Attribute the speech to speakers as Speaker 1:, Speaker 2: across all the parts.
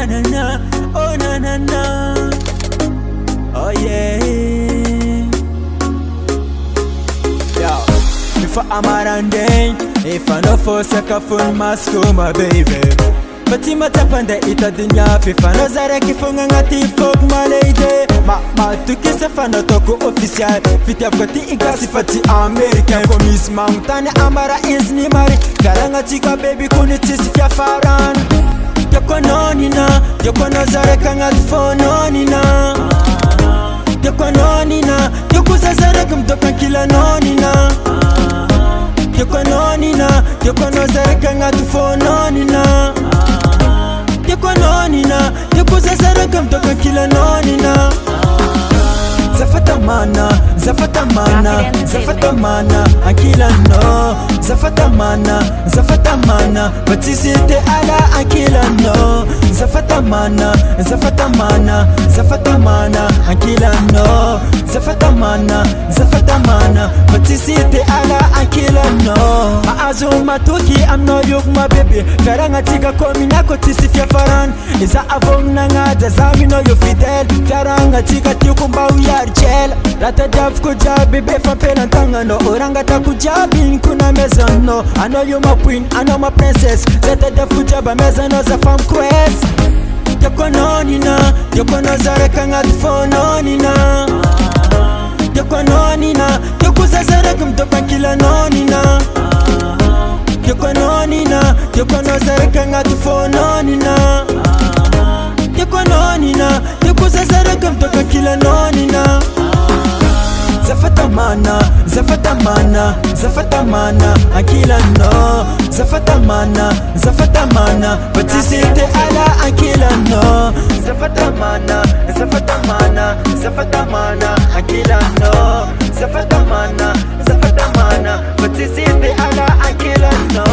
Speaker 1: na na na, oh na na na. Oh yeah. Yo, before I'm around if I no force a kafun masko my baby. But ima tapanda ita dunya fifa no zare kifunga ngati folk malade. Ma tukise fana toko official. Fiti afgati igasi fati American. Komis mangtane amara izni mari. Karanga tika baby kuni tisi fya faran. Yoko nonina, yoko no zare kangati fononina. Yoko nonina, yoko zazare kumtoka kila nonina. Yoko nonina, yoko no zare kangati fononina. Yoko nonina, yoko zazare kumtoka kila nonina. Zafatamana, zafatamana, zafatamana, akila no. Zafatamana, batisite ala akila no. Zafatamana, akila no. Zafatamana, batisite ala akila no. Maazuma tuki I'm no yuk my baby. Karanga tika komi nako tisifya faran. Iza avong nanga zami no yo fidel. Karanga tika tiukumba uyar gel. Rata jav kuja bebe fa pena tanga no. Oranga ta kuja bin kuna meza no. I know you my queen, I know my princess. Zeta jav kuja ba meza no za fam quest. Yoko nonina, yoko no zare kanga tufo nonina. Yoko nonina, yoko zazare kumtoka kila nonina. Yoko nonina, yoko no zare kanga tufo nonina. Yoko nonina, yoko zazare kumtoka kila nonina. Zafatamana, akila no. Zafatamana, batisite ala akila no. Zafatamana, akila no. Zafatamana, batisite ala akila no.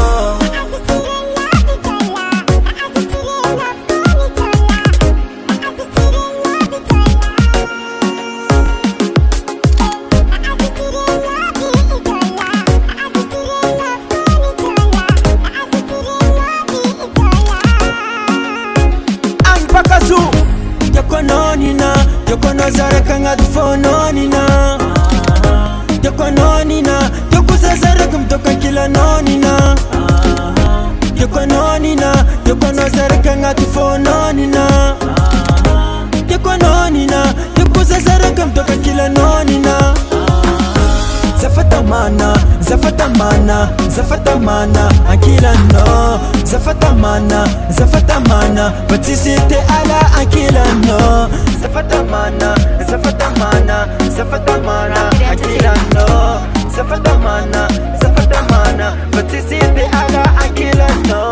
Speaker 1: Yoko nonina, yoko no zare kanga tufo nonina. Yoko nonina, yoko zazare kumtoka kila nonina. Yoko nonina, yoko no zare kanga tufo nonina. Yoko nonina, yoko zazare kumtoka kila nonina. Zafatamana, akila no. Zafatamana, batisite ala akila no. Zafatamana, akila no. Zafatamana, batisite ala akila no.